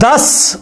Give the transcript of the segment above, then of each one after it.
10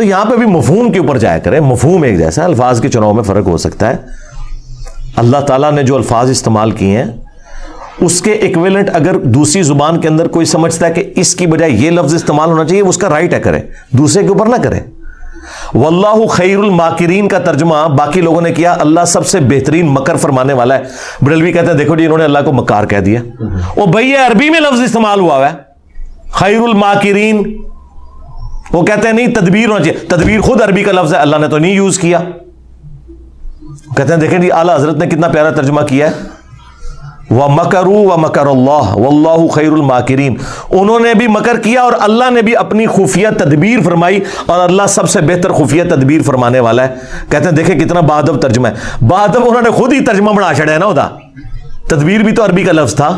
تو یہاں پہ بھی مفہوم کے اوپر جایا کریں. مفہوم ایک جیسا, الفاظ کے چناؤ میں فرق ہو سکتا ہے. اللہ تعالیٰ نے جو الفاظ استعمال کیے ہیں اس کے ایکویلنٹ اگر دوسری زبان کے اندر کوئی سمجھتا ہے کہ اس کی بجائے یہ لفظ استعمال ہونا چاہیے, اس کا رائٹ ہے, کرے, دوسرے کے اوپر نہ کرے. واللہ خیر الماکرین کا ترجمہ باقی لوگوں نے کیا اللہ سب سے بہترین مکر فرمانے والا ہے. بریلوی کہتے ہیں دیکھو جی انہوں نے اللہ کو مکار کہہ دیا. وہ بھئی عربی میں لفظ استعمال ہوا ہے خیر الماکرین. وہ کہتے ہیں نہیں تدبیر ہونا چاہیے. تدبیر خود عربی کا لفظ ہے, اللہ نے تو نہیں یوز کیا. کہتے ہیں دیکھیں جی اعلیٰ حضرت نے کتنا پیارا ترجمہ کیا ہے, وَمَكَرُوا وَمَكَرَ اللَّهُ وَاللَّهُ خَيْرُ الْمَاكِرِينَ. انہوں نے بھی مکر کیا اور اللہ نے بھی اپنی خفیہ تدبیر فرمائی, اور اللہ سب سے بہتر خفیہ تدبیر فرمانے والا ہے. کہتے ہیں دیکھیں کتنا بادب ترجمہ ہے. بادب انہوں نے خود ہی ترجمہ بنا چھڑا ہے نا ادا. تدبیر بھی تو عربی کا لفظ تھا.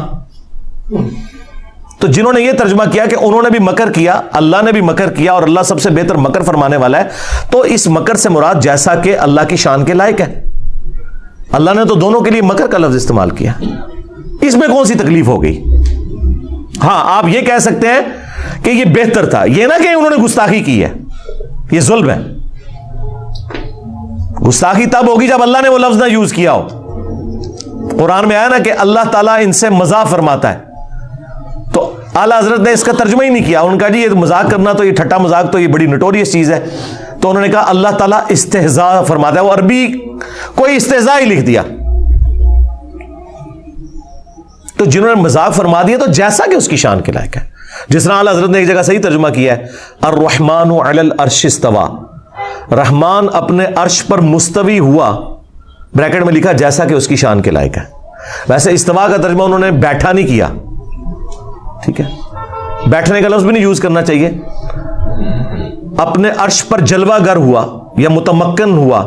تو جنہوں نے یہ ترجمہ کیا کہ انہوں نے بھی مکر کیا, اللہ نے بھی مکر کیا, اور اللہ سب سے بہتر مکر فرمانے والا ہے, تو اس مکر سے مراد جیسا کہ اللہ کی شان کے لائق ہے. اللہ نے تو دونوں کے لیے مکر کا لفظ استعمال کیا, اس میں کون سی تکلیف ہو گئی؟ ہاں آپ یہ کہہ سکتے ہیں کہ یہ بہتر تھا, یہ نہ کہ انہوں نے گستاخی کی ہے, یہ ظلم ہے. گستاخی تب ہوگی جب اللہ نے وہ لفظ نہ یوز کیا ہو. قرآن میں آیا نا کہ اللہ تعالیٰ ان سے مزاح فرماتا ہے, تو اعلیٰ حضرت نے اس کا ترجمہ ہی نہیں کیا. انہوں نے کہا جی یہ مذاق کرنا تو یہ ٹھٹا مذاق تو یہ بڑی نٹوریس چیز ہے. تو انہوں نے کہا اللہ تعالیٰ استہزاء فرماتا ہے. وہ عربی کوئی استہزاء ہی لکھ دیا. تو جنہوں نے مذاق فرما دیا تو جیسا کہ اس کی شان کے لائق ہے. جس طرح اعلیٰ حضرت نے ایک جگہ صحیح ترجمہ کیا ہے, الرحمن علی العرش استوى, رحمان اپنے عرش پر مستوی ہوا, بریکٹ میں لکھا جیسا کہ اس کی شان کے لائق ہے. ویسے استوا کا ترجمہ انہوں نے بیٹھا نہیں کیا, ٹھیک ہے, بیٹھنے کا لفظ بھی نہیں یوز کرنا چاہیے. اپنے عرش پر جلوہ گر ہوا یا متمکن ہوا,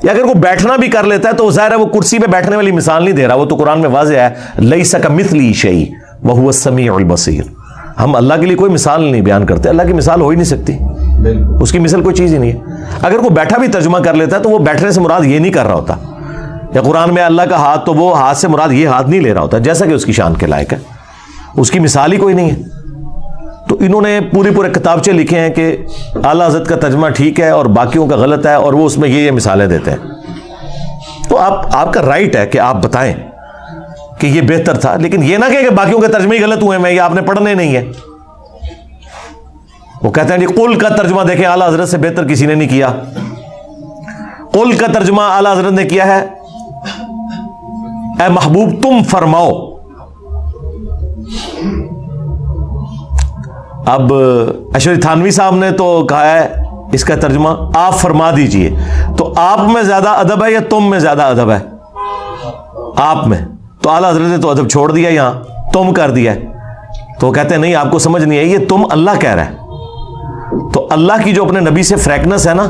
یا اگر وہ بیٹھنا بھی کر لیتا ہے تو ظاہر ہے وہ کرسی پہ بیٹھنے والی مثال نہیں دے رہا, وہ تو قرآن میں واضح ہے لیس کمثلہ شیء وہو السمیع البصیر. ہم اللہ کے لیے کوئی مثال نہیں بیان کرتے, اللہ کی مثال ہو ہی نہیں سکتی, اس کی مثل کوئی چیز ہی نہیں ہے. اگر وہ بیٹھا بھی ترجمہ کر لیتا ہے تو وہ بیٹھنے سے مراد یہ نہیں کر رہا ہوتا, یا قرآن میں اللہ کا ہاتھ تو وہ ہاتھ سے مراد یہ ہاتھ نہیں لے رہا ہوتا, جیسا کہ اس کی شان کے لائق ہے, اس کی مثال ہی کوئی نہیں ہے. تو انہوں نے پورے کتابچے لکھے ہیں کہ اعلیٰ حضرت کا ترجمہ ٹھیک ہے اور باقیوں کا غلط ہے, اور وہ اس میں یہ مثالیں دیتے ہیں. تو آپ کا رائٹ ہے کہ آپ بتائیں کہ یہ بہتر تھا, لیکن یہ نہ کہ باقیوں کے ترجمے ہی غلط ہوئے ہیں, یہ آپ نے پڑھنے نہیں ہے. وہ کہتے ہیں جی قل کا ترجمہ دیکھیں اعلیٰ حضرت سے بہتر کسی نے نہیں کیا. قل کا ترجمہ اعلیٰ حضرت نے کیا ہے اے محبوب تم فرماؤ. اب اشرف تھانوی صاحب نے تو کہا ہے اس کا ترجمہ آپ فرما دیجئے. تو آپ میں زیادہ ادب ہے یا تم میں زیادہ ادب ہے؟ آپ میں. تو اعلیٰ حضرت نے تو ادب چھوڑ دیا, یہاں تم کر دیا ہے. تو کہتے ہیں نہیں آپ کو سمجھ نہیں آئی, یہ تم اللہ کہہ رہا ہے. تو اللہ کی جو اپنے نبی سے فریکنس ہے نا,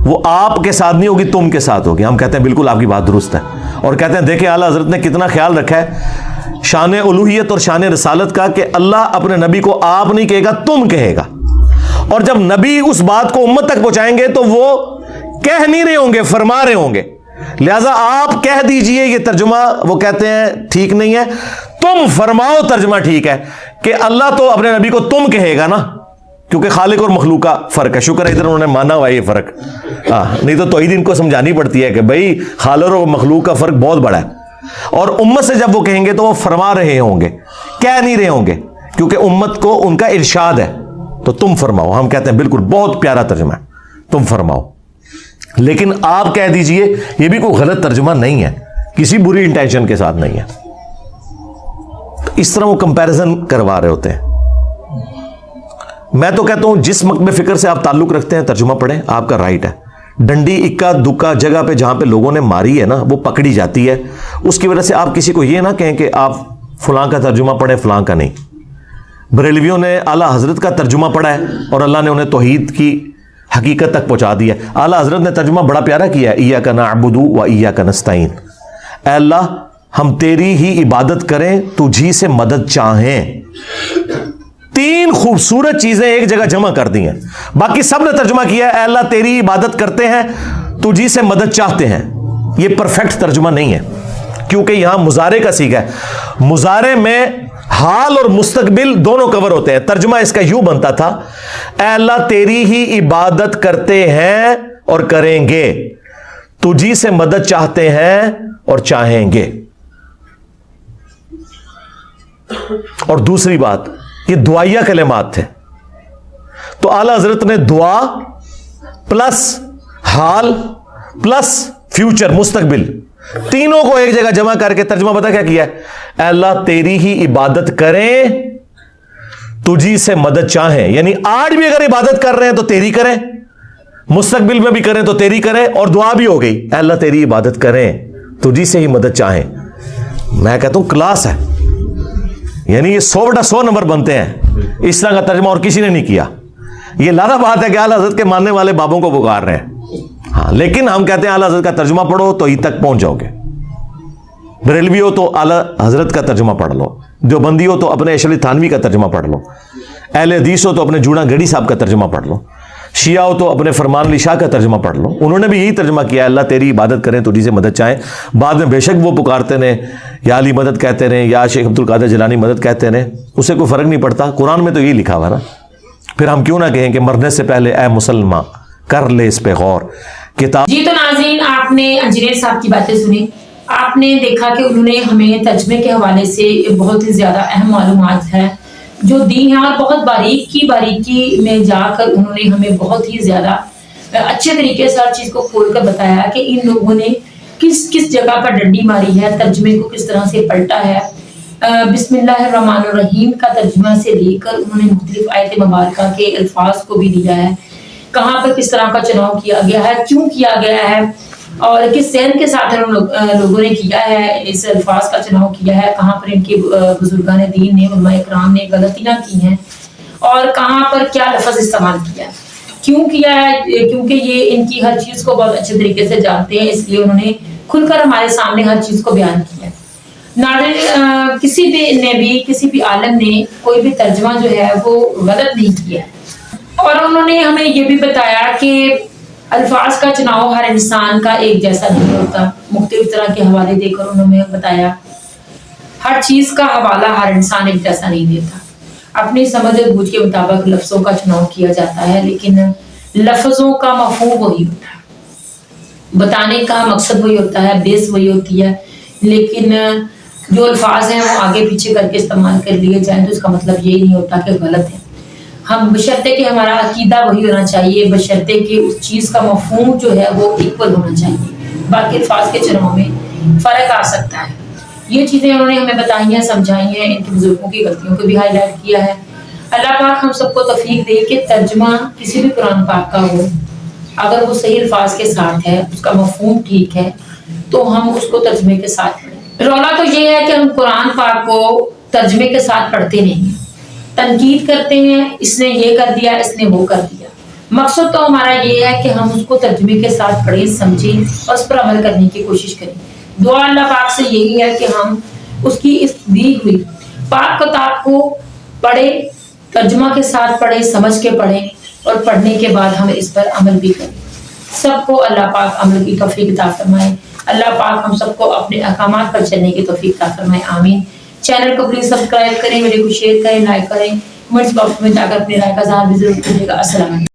وہ آپ کے ساتھ نہیں ہوگی, تم کے ساتھ ہوگی. ہم کہتے ہیں بالکل آپ کی بات درست ہے, اور کہتے ہیں دیکھیں اعلیٰ حضرت نے کتنا خیال رکھا ہے شان الوہیت اور شان رسالت کا, کہ اللہ اپنے نبی کو آپ نہیں کہے گا تم کہے گا. اور جب نبی اس بات کو امت تک پہنچائیں گے تو وہ کہہ نہیں رہے ہوں گے, فرما رہے ہوں گے. لہذا آپ کہہ دیجئے یہ ترجمہ وہ کہتے ہیں ٹھیک نہیں ہے, تم فرماؤ ترجمہ ٹھیک ہے. کہ اللہ تو اپنے نبی کو تم کہے گا نا, کیونکہ خالق اور مخلوق کا فرق ہے. شکر ہے ادھر انہوں نے مانا ہوا یہ فرق, نہیں تو توحید ان کو سمجھانی پڑتی ہے کہ بھائی خالق اور مخلوق کا فرق بہت بڑا ہے. اور امت سے جب وہ کہیں گے تو وہ فرما رہے ہوں گے, کہہ نہیں رہے ہوں گے, کیونکہ امت کو ان کا ارشاد ہے. تو تم فرماؤ, ہم کہتے ہیں بالکل بہت پیارا ترجمہ ہے, تم فرماؤ. لیکن آپ کہہ دیجئے یہ بھی کوئی غلط ترجمہ نہیں ہے, کسی بری انٹینشن کے ساتھ نہیں ہے. اس طرح وہ کمپیریزن کروا رہے ہوتے ہیں. میں تو کہتا ہوں جس مکتب فکر سے آپ تعلق رکھتے ہیں ترجمہ پڑھیں, آپ کا رائٹ ہے. ڈنڈی اکا دکا جگہ پہ جہاں پہ لوگوں نے ماری ہے نا وہ پکڑی جاتی ہے. اس کی وجہ سے آپ کسی کو یہ نہ کہیں کہ آپ فلاں کا ترجمہ پڑھیں فلاں کا نہیں. بریلویوں نے اعلیٰ حضرت کا ترجمہ پڑھا ہے اور اللہ نے انہیں توحید کی حقیقت تک پہنچا دیا. اعلیٰ حضرت نے ترجمہ بڑا پیارا کیا ہے, ایاک نعبد و ایاک نستعین. اے اللہ ہم تیری ہی عبادت کریں, تجھی سے مدد چاہیں. 3 خوبصورت چیزیں ایک جگہ جمع کر دی ہیں. باقی سب نے ترجمہ کیا ہے اے اللہ تیری عبادت کرتے ہیں, تجھی سے مدد چاہتے ہیں. یہ پرفیکٹ ترجمہ نہیں ہے, کیونکہ یہاں مضارع کا صیغہ ہے. مضارع میں حال اور مستقبل دونوں کور ہوتے ہیں. ترجمہ اس کا یوں بنتا تھا, اے اللہ تیری ہی عبادت کرتے ہیں اور کریں گے, تجھی سے مدد چاہتے ہیں اور چاہیں گے. اور دوسری بات, یہ دعائیہ کلمات تھے, تو اعلی حضرت نے دعا پلس حال پلس فیوچر مستقبل تینوں کو ایک جگہ جمع کر کے ترجمہ پتہ کیا کیا ہے, اے اللہ تیری ہی عبادت کریں, تجھی سے مدد چاہیں. یعنی آج بھی اگر عبادت کر رہے ہیں تو تیری کریں, مستقبل میں بھی کریں تو تیری کریں, اور دعا بھی ہو گئی, اے اللہ تیری عبادت کریں, تجھی سے ہی مدد چاہیں. میں کہتا ہوں کلاس ہے, یعنی یہ 100/100 نمبر بنتے ہیں. اس طرح کا ترجمہ اور کسی نے نہیں کیا. یہ لادہ بات ہے کہ اعلی حضرت کے ماننے والے بابوں کو پکار رہے ہیں, ہاں, لیکن ہم کہتے ہیں اعلی حضرت کا ترجمہ پڑھو تو عید تک پہنچ جاؤ گے. بریلوی ہو تو اعلی حضرت کا ترجمہ پڑھ لو, دیوبندی ہو تو اپنے اشرف تھانوی کا ترجمہ پڑھ لو, اہل حدیث ہو تو اپنے جوڑا گڑھی صاحب کا ترجمہ پڑھ لو, شیعہ ہو تو اپنے فرمان علی شاہ کا ترجمہ پڑھ لو. انہوں نے بھی یہی ترجمہ کیا, اللہ تیری عبادت کریں تجھی سے مدد چاہیں. بعد میں بے شک وہ پکارتے رہے, یا علی مدد کہتے رہے, یا شیخ عبد القادر جیلانی مدد کہتے رہے, اسے کوئی فرق نہیں پڑتا. قرآن میں تو یہی لکھا ہوا نا. پھر ہم کیوں نہ کہیں کہ مرنے سے پہلے اے مسلمان کر لے اس پہ غور. کتاب جی تو ناظرین, آپ نے انجینئر صاحب کی باتیں سنی, آپ نے دیکھا کہ انہوں نے ہمیں ترجمے کے حوالے سے بہت ہی زیادہ اہم معلومات ہے جو دی ہیں, اور بہت باریکی میں جا کر انہوں نے ہمیں بہت ہی زیادہ اچھے طریقے سے ہر چیز کو کھول کر بتایا کہ ان لوگوں نے کس جگہ پر ڈنڈی ماری ہے, ترجمے کو کس طرح سے پلٹا ہے. بسم اللہ الرحمن الرحیم کا ترجمہ سے لے کر انہوں نے مختلف آیت مبارکہ کے الفاظ کو بھی دیا ہے, کہاں پر کس طرح کا چناؤ کیا گیا ہے, کیوں کیا گیا ہے, اور کس ذہن کے ساتھ لوگوں نے کیا ہے, اس الفاظ کا چناؤ کیا ہے, کہاں پر ان کے بزرگان دین نے, علماء اکرام نے غلطیاں کی ہیں, اور کہاں پر کیا لفظ استعمال کیا ہے, کیوں کیا ہے, کیونکہ یہ ان کی ہر چیز کو بہت اچھے طریقے سے جانتے ہیں, اس لیے انہوں نے کھل کر ہمارے سامنے ہر چیز کو بیان کیا ہے. ناظرین, کسی بھی عالم نے کوئی بھی ترجمہ جو ہے وہ غلط نہیں کیا ہے, اور انہوں نے ہمیں یہ بھی بتایا کہ الفاظ کا چناؤ ہر انسان کا ایک جیسا نہیں ہوتا. مختلف طرح کے حوالے دے کر انہوں نے بتایا ہر چیز کا حوالہ ہر انسان ایک جیسا نہیں دیتا. اپنی سمجھ اور بوجھ کے مطابق لفظوں کا چناؤ کیا جاتا ہے, لیکن لفظوں کا مفہوم وہی ہوتا ہے, بتانے کا مقصد وہی ہوتا ہے, بیس وہی ہوتی ہے, لیکن جو الفاظ ہیں وہ آگے پیچھے کر کے استعمال کر لیے جائیں تو اس کا مطلب یہی نہیں ہوتا کہ غلط ہے. ہم بشرطے کہ ہمارا عقیدہ وہی ہونا چاہیے, بشرطے کہ اس چیز کا مفہوم جو ہے وہ ایکول ہونا چاہیے. باقی الفاظ کے چناؤ میں فرق آ سکتا ہے. یہ چیزیں انہوں نے ہمیں بتائی ہیں, سمجھائی ہیں, ان کے بزرگوں کی غلطیوں کو بھی ہائی لائٹ کیا ہے. اللہ پاک ہم سب کو توفیق دے کہ ترجمہ کسی بھی قرآن پاک کا ہو, اگر وہ صحیح الفاظ کے ساتھ ہے, اس کا مفہوم ٹھیک ہے, تو ہم اس کو ترجمے کے ساتھ پڑھیں. رولا تو یہ ہے کہ ہم قرآن پاک کو ترجمے کے ساتھ پڑھتے نہیں ہیں, تنقید کرتے ہیں, اس نے یہ کر دیا, اس نے وہ کر دیا. مقصد تو ہمارا یہ ہے کہ ہم اس کو ترجمے کے ساتھ پڑھیں, سمجھیں اور اس پر عمل کرنے کی کوشش کریں. دعا اللہ پاک سے یہی ہے کہ ہم اس کی اس دی ہوئی پاک کتاب کو پڑھیں, ترجمہ کے ساتھ پڑھیں, سمجھ کے پڑھیں, اور پڑھنے کے بعد ہم اس پر عمل بھی کریں. سب کو اللہ پاک عمل کی توفیق عطا فرمائے. اللہ پاک ہم سب کو اپنے احکامات پر چلنے کی توفیق عطا فرمائے, آمین. چینل کو پلیز سبسکرائب کریں, ویڈیو کو شیئر کریں, لائک کریں, کمنٹس باکس میں جا کر اپنی رائے کا اظہار بھی ضرور کیجیے گا. السلام علیکم.